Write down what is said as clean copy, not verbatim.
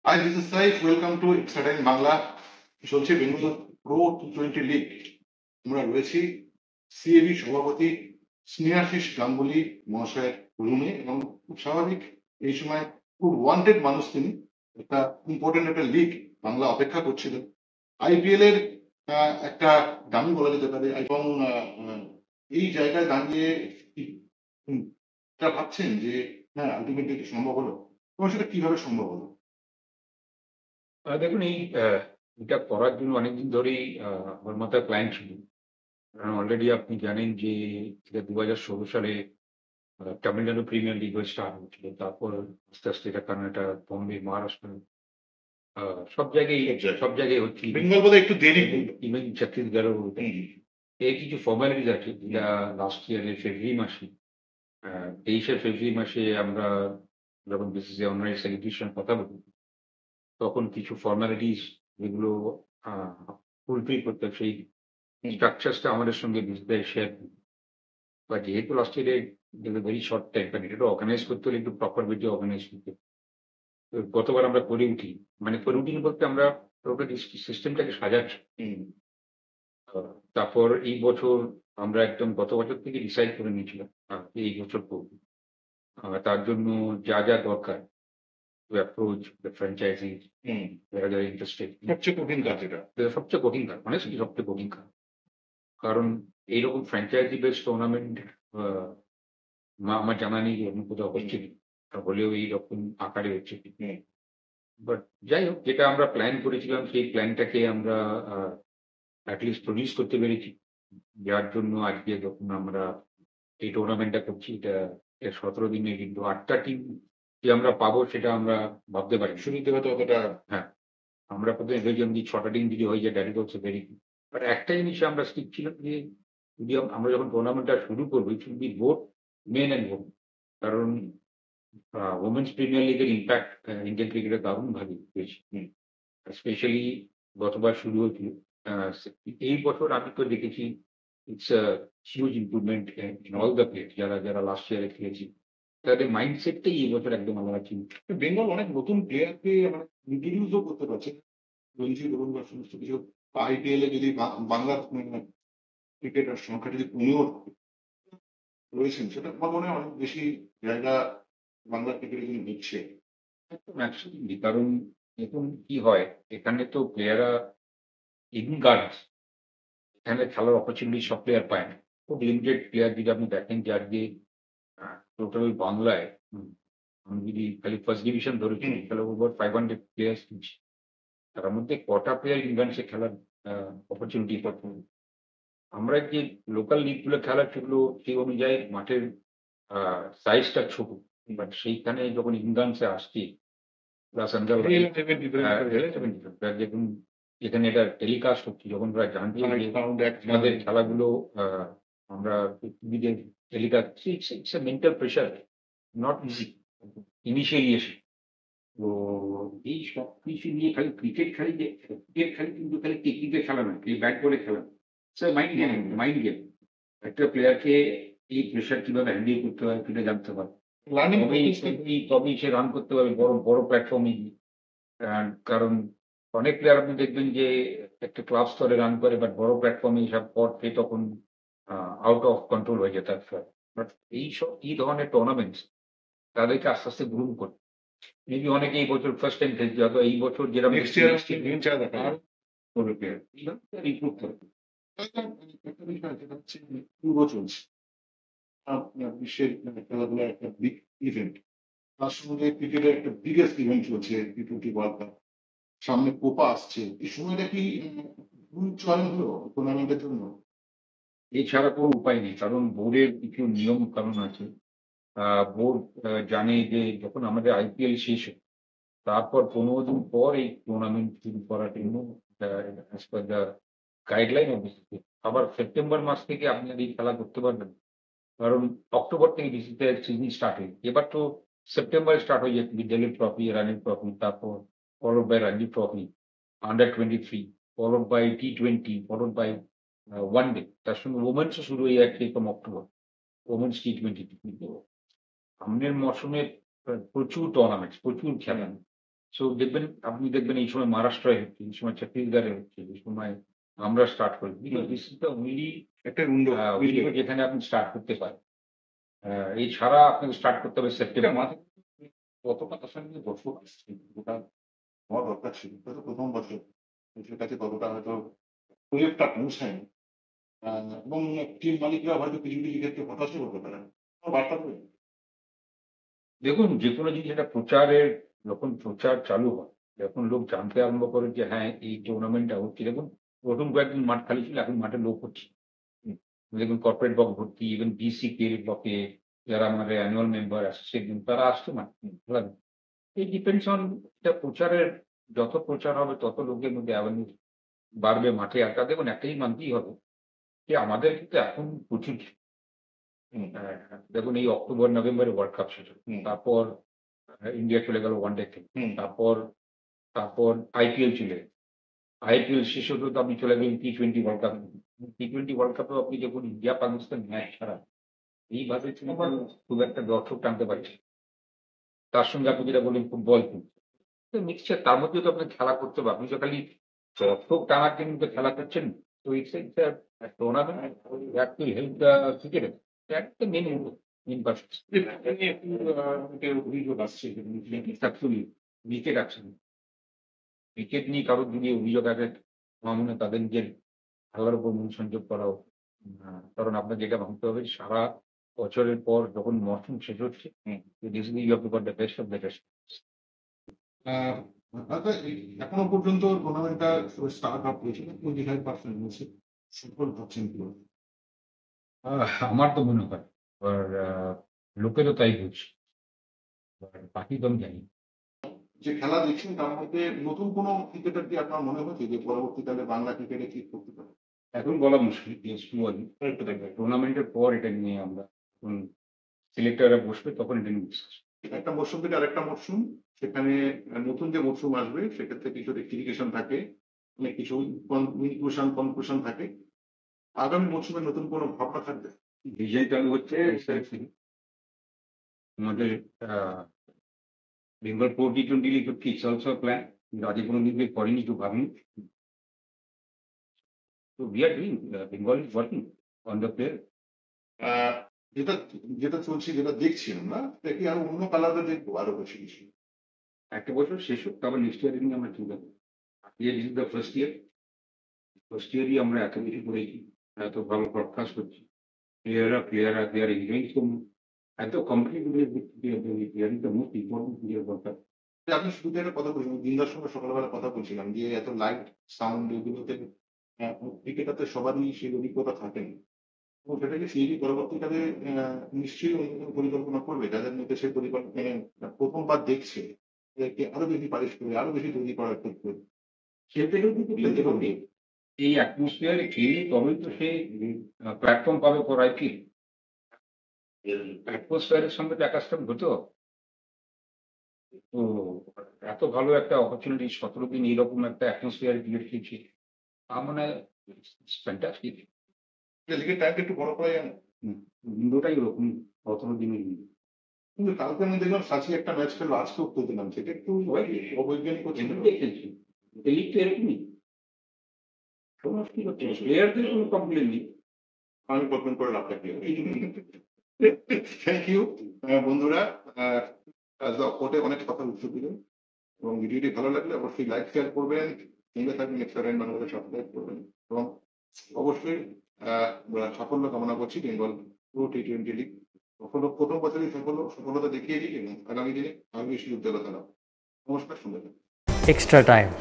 Hi, this is Saif. Welcome to Extra Time Bangla. চলছে Bengal pro টি-20 league. আমরা রয়েছি CAB সভাপতি স্নেহাশিস গাঙ্গুলি মহাশয়ের রুমে, এবং খুব স্বাভাবিক এই সময় খুব ওয়ান্টেড মানুষ তিনি। একটা ইম্পর্টেন্ট একটা লিগ বাংলা অপেক্ষা করছিল, আইপিএল এর একটা দামি বলা যেতে পারে, এবং এই জায়গায় দাঁড়িয়ে ভাবছেন যে হ্যাঁ আলটিমেটলি সম্ভব হলো, এবং সেটা কিভাবে সম্ভব হলো? দেখুন এটা করার জন্য অনেকদিন ধরেই আমার মাথায় প্ল্যান ছিল। কারণ অলরেডি আপনি জানেন যে এটা 2016 সালে তামিলনাড়ু প্রিমিয়ার লিগ হয়ে স্টার্ট হয়েছিল। তারপর আস্তে, আস্তে এটা কর্ণাটক, বম্বে, মহারাষ্ট্র সব জায়গায় সব জায়গায় হচ্ছে। বেঙ্গল বোধহয় একটু দেরি করলো। ইভেন ছত্তিশগড়েও এর কিছু ফর্মালিটিস আছে যেটা লাস্ট ইয়ারের ফেব্রুয়ারি মাসে 23শে ফেব্রুয়ারি মাসে আমরা যখন বিসিসিআই অনলাইন সেলিব্রেশন কথা বলি, তখন কিছু ফর্মালিটিস যেগুলো ফুলফিল করতে হয়, সেই স্ট্রাকচারসটা আমাদের সঙ্গে বিসিসিআই শেয়ার করে। বা যেহেতু লাস্ট ইয়ারে ভেরি শর্ট টাইম, কারণ এটা অর্গানাইজ করতে হলে একটু প্রপার ওয়েতে অর্গানাইজ করতে হবে। তো গতবার আমরা করে উঠি, মানে করে উঠিনি বলতে আমরা টোটাল সিস্টেমটাকে সাজাচ্ছি। তারপর এই বছর আমরা একদম গত বছর থেকে ডিসাইড করে নিয়েছিলাম এই বছর করব। তার জন্য যা যা দরকার, to approach the franchisees where they are interested. সবচেয়ে কঠিন কাজ এটা। সবচেয়ে কঠিন কাজ, honestly সবচেয়ে কঠিন কাজ। কারণ এইরকম ফ্র্যাঞ্চাইজি বেস টুর্নামেন্ট আমার জানা নেই যে অন্য কোথাও হচ্ছে কি, হলেও এইরকম আকারে হচ্ছে কি। বাট যাই হোক, যেটা আমরা প্ল্যান করেছিলাম সেই প্ল্যানটাকে আমরা অ্যাটলিস্ট প্রডিউস করতে পেরেছি, যার জন্য আজকে যখন আমরা এই টুর্নামেন্টটা করছি, এটা 17 দিনে কিন্তু 8টা টিম যে আমরা পাবো সেটা আমরা ভাবতে পারি শুরুতে হয়তো অতটা। হ্যাঁ, আমরা প্রথমে ভেবেছিলাম যে 6টা টিম যদি হয়ে যায় that is also very good. But একটা জিনিসে আমরা স্থির ছিলাম যে যদি আমরা যখন টুর্নামেন্টটা শুরু করবো it will be both men and women. কারণ ওমেন্স প্রিমিয়ার লিগের ইম্প্যাক্ট ইন্ডিয়ান ক্রিকেটে দারুণভাবে হয়েছে। স্পেশালি গতবার শুরু হয়েছিল, এই বছর আমি তো দেখেছি it's a huge improvement in all the players যারা যারা লাস্ট ইয়ারে খেলেছি। তাদের মাইন্ডসেটটাই এই বছর একদম আলাদা ছিল। বেঙ্গল অনেক নতুন প্লেয়ারকে মানে ইন্ট্রোডিউসও করতে পারছে। রঞ্জি বলুন বা সমস্ত কিছু। আইপিএল এ যদি বাংলার ক্রিকেটার সংখ্যা যদি 15 রয়েছেন, সেটা আমার মনে হয় অনেক বেশি জায়গা বাংলা ক্রিকেটে কিন্তু দিচ্ছে। একদম অ্যাবসলিউটলি। কারণ এখন কি হয়, এখানে তো প্লেয়াররা ইন গার্ডস এখানে খেলার অপরচুনিটি সব প্লেয়ার পায় না। খুব লিমিটেড প্লেয়ার যদি আপনি দেখেন যে আজকে টোটাল বাংলায় আমি যদি খালি ফার্স্ট ডিভিশন ধরে চলি, তাহলে ওভার 500 প্লেয়ার্স খেলছে। তার মধ্যে কটা প্লেয়ার ইংল্যান্ডে খেলার অপরচুনিটি পাচ্ছে। আমরা যে লোকাল লিগ গুলো খেলার সেগুলো সেই অনুযায়ী মাঠের সাইজটা ছোট। বাট সেইখানে যখন ইংল্যান্ডে আসছি প্লাস আমরা দেখুন যেখানে এটা টেলিকাস্ট হচ্ছে, যখন ওরা জানছে যে আমাদের খেলাগুলো আমরা টিভিতে telecast, it's a mental pressure, not easy initially এসে। তো এই সব কিছু নিয়ে খালি ক্রিকেট খেলি যে ক্রিকেট খেলি, কিন্তু খালি টেকনিকে খেলা নয়, এই ব্যাট বলে খেলা। Mind game, mind game. একটা প্লেয়ারকে এই প্রেশার কিভাবে হ্যান্ডেল করতে হয় সেটা জানতে পারে। তবেই সে রান করতে পারবে বড় বড় প্ল্যাটফর্মে গিয়ে। কারণ অনেক প্লেয়ার আপনি দেখবেন যে একটা ক্লাব স্তরে রান করে, বাট বড় প্ল্যাটফর্মে এসব পর সে তখন আউট অফ কন্ট্রোল হয়ে যায় তার ফল। বাট এই ধরনের টুর্নামেন্টস তাদেরকে আস্তে, আস্তে গ্রুম করে। মেবি অনেকে এই বছর ফার্স্ট টাইম খেলছে, হয়তো এই বছর যেরকম নেক্সট ইয়ার করবে প্লেয়ার ইমপ্রুভ করে। একটা বিষয় যেটা হচ্ছে পুরো চলছে বিশ্বের খেলাধুলার একটা বিগ ইভেন্ট, তার সঙ্গে ক্রিকেটের একটা বিগেস্ট ইভেন্ট চলছে টি-20 ওয়ার্ল্ড কাপ। সামনে কোপা আসছে, এই সময়টা কি ভুল চয়ন হলো টুর্নামেন্টের জন্য? এছাড়া কোনো উপায় নেই। কারণ বোর্ডের কিছু নিয়ম কানুন আছে। বোর্ড জানে যে যখন আমাদের আইপিএল শেষ হয়, তারপর 15 দিন পর এই টুর্নামেন্ট শুরু করার জন্য as per the guideline of BCCI. আবার সেপ্টেম্বর মাস থেকে আপনি আর এই খেলা করতে পারবেন না। কারণ অক্টোবর থেকে বিসিসিআই সিজন স্টার্ট হয়েছে। এবার তো সেপ্টেম্বরে স্টার্ট হয়ে যেত বিদ্যালয় ট্রফি, রানি ট্রফি, তারপর followed by Ranji trophy, under 23, followed by টি20, ফলোড বাই ওয়ান ডে। তার সঙ্গে ওমেন্সও শুরু হয়ে যাচ্ছে from অক্টোবর। Women's T20. কিন্তু সামনের মরশুমে প্রচুর টুর্নামেন্টস, প্রচুর খেলা। সো দেখবেন, আপনি দেখবেন এই সময় মহারাষ্ট্রায় হচ্ছে, এই সময় ছত্তিশগড়ে হচ্ছে, এই সময় আমরা স্টার্ট করি। Because this is the only একটা উইন্ডো উইন্ডো যেখানে আপনি স্টার্ট করতে পারেন। এছাড়া আপনাকে স্টার্ট করতে হবে সেপ্টেম্বর মাসে। কতটা তার সঙ্গে দর্শক আসছে ওটা হওয়া দরকার ছিল, হয়তো প্রথম বছর মানুষের কাছে ততটা হয়তো প্রজেক্টটা পৌঁছায়নি। এবং টিম মালিকরা হয়তো কিছু কিছু ক্ষেত্রে হতাশও হতে পারে, বার্তা দেবে। দেখুন, যেকোনো জিনিস একটা প্রচারের, যখন প্রচার চালু হয়, যখন লোক জানতে আরম্ভ করে যে হ্যাঁ, এই টুর্নামেন্টটা হচ্ছে, দেখুন প্রথম কয়েকদিন মাঠ খালি ছিল, এখন মাঠে লোক হচ্ছে। দেখুন কর্পোরেট ব্লক ভর্তি, ইভেন বিসিকে ব্লকে যারা আমাদের অ্যানুয়াল মেম্বার অ্যাসোসিয়েশন তারা আসছে মাঠে খেলার। এই ডিপেন্ডস অন এটা প্রচারের, যত প্রচার হবে তত লোকের মধ্যে অ্যাওয়ারনেস বাড়বে মাঠে। একটা দেখুন একটাই মানতেই হবে যে আমাদের কিন্তু এখন প্রচুর দেখুন এই অক্টোবর নভেম্বরে ওয়ার্ল্ড কাপ শেষ হলো। তারপর ইন্ডিয়া চলে গেল ওয়ানডে তে। তারপর তারপর আইপিএল চলে গেল। আইপিএল শেষ হতে তো আপনি চলে গেলেন টি-20 ওয়ার্ল্ড কাপ। টি-20 ওয়ার্ল্ড কাপেও আপনি দেখুন ইন্ডিয়া পাকিস্তান ম্যাচ ছাড়া এইভাবে কিন্তু খুব একটা দর্শক টানতে পারছে। তার সঙ্গে আপনি যেটা বললেন ফুটবল তো মিক্সচার, তার মধ্যেও তো আপনাকে খেলা করতে হবে। আপনি তো খালি দর্শক টানার জন্য তো খেলা করছেন। তো it's tournament that will help the cricketer. That's the main purpose. একটা অভিযোগ আসছে যে অ্যাকচুয়ালি উইকেট আছে। উইকেট নিয়ে কারোর যদি অভিযোগ আছে, আমার মনে হয় তাদের নিজের খেলার উপর মনোসংযোগ করাও। কারণ আপনাকে যেটা ভাবতে হবে সারা বছরের পর যখন মরশুম শেষ হচ্ছে, this is you have to got the best of the best. এখনো পর্যন্ত টুর্নামেন্টটা স্টার্ট আপ হয়েছিল 25% হয়েছে, সফল হচ্ছেন পুরো। আমার তো মনে হয় আর লোকেরও তাই বলছে। বাকি তো আমি জানি না। যে খেলা দেখছেন তার মধ্যে নতুন কোনো ক্রিকেটার কি আপনার মনে হচ্ছে যে পরবর্তীকালে বাংলা ক্রিকেটে কি করতে পারে? এখন বলা মুশকিল, টুর্নামেন্টের পর এটা নিয়ে আমরা যখন সিলেক্টররা বসবে তখন এটা নিয়ে discuss করব। একটা মরশুম থেকে আরেকটা মরশুম, সেখানে নতুন যে মরশুম আসবে সেক্ষেত্রে কিছু রেক্টিফিকেশন থাকে, অনেক কিছু কনক্লুশন থাকে। আগামী মরশুমে নতুন কোনো ভাবনা থাকবে? ডিজাইন চালু হচ্ছে আমাদের বেঙ্গল প্রো টি-20 লিগ হচ্ছে, ইটস অলসো প্ল্যান। আগে কোনো দিন করেনি, একটু ভাবিনি। তো we are doing, Bengal is working on the player. যেটা যেটা চলছে, যেটা দেখছি আমরা, এটা কি আরো অন্য কালারে দেখবো আরো বেশি কিছু? একটা বছর শেষ হোক, তারপর নেক্সট ইয়ার নিয়ে আমরা চিন্তা করবো। Year is the first year. First ইয়ারই আমরা এত কিছু করেছি, এত ভালো ব্রডকাস্ট করছি। প্লেয়াররা they are enjoying so much. এত complete player is the most important player দরকার। আপনি শুরুতে একটা কথা বলছিলেন, দিনদার সঙ্গে সকালবেলা কথা বলছিলাম যে এত লাইট সাউন্ড এগুলোতে ক্রিকেটারদের সবারই সেই অভিজ্ঞতা থাকে না। এবং সেটাকে সিএবি পরবর্তীকালে নিশ্চয়ই অন্য কোনো পরিকল্পনা করবে, যাদের মধ্যে সেই পরিকল্পনা প্রথমবার দেখছে এদেরকে আরো বেশি পালিশ করে আরো বেশি তৈরি করার ক্ষেত্রে খেলতে খেলতে তো খেলতে হবে। এই অ্যাটমসফিয়ারে খেলে তবেই তো সে প্ল্যাটফর্ম পাবে ফর আইপিএল। অ্যাটমসফিয়ারের সঙ্গে তো অ্যাকাস্টম হতে হবে। তো এত ভালো একটা অপরচুনিটি, 17 দিন এরকম একটা অ্যাটমসফিয়ারে ক্রিকেট খেলছি। আমার মনে হয় ফ্যান্টাস্টিক। লিগের টাইমটা একটু বড় করা যায় না? উইন্ডোটাই ওরকম, 17 দিনের উইন্ডো। কিন্তু কালকে আমি দেখলাম সাচি একটা ম্যাচ খেললো, আজকেও খেলতে নামছে, এটা একটু অবৈজ্ঞানিক হচ্ছে না? এমনিতেই খেলছি। এই লিগ তো এরকমই। সমস্ত কি হচ্ছে? প্লেয়ারদের কোনো কমপ্লেন নেই। আমি কল্পনা করে লাভ থাকলে থ্যাংক ইউ বন্ধুরা। কোর্টে অনেক কথা উত্তর দিলেন এবং ভিডিওটি ভালো লাগলে অবশ্যই লাইক শেয়ার করবেন, সঙ্গে থাকবেন নেক্সট বাংলাদেশ সাবস্ক্রাইব করবেন এবং অবশ্যই সাফল্য কামনা করছি বেঙ্গল প্রো টি-20 লিগ। প্রথম বছরই সফলতা দেখিয়ে দিই এবং আগামী দিনে আরো বেশি উজ্জ্বলতা লাভ। নমস্কার, সুন্দর। Extra time.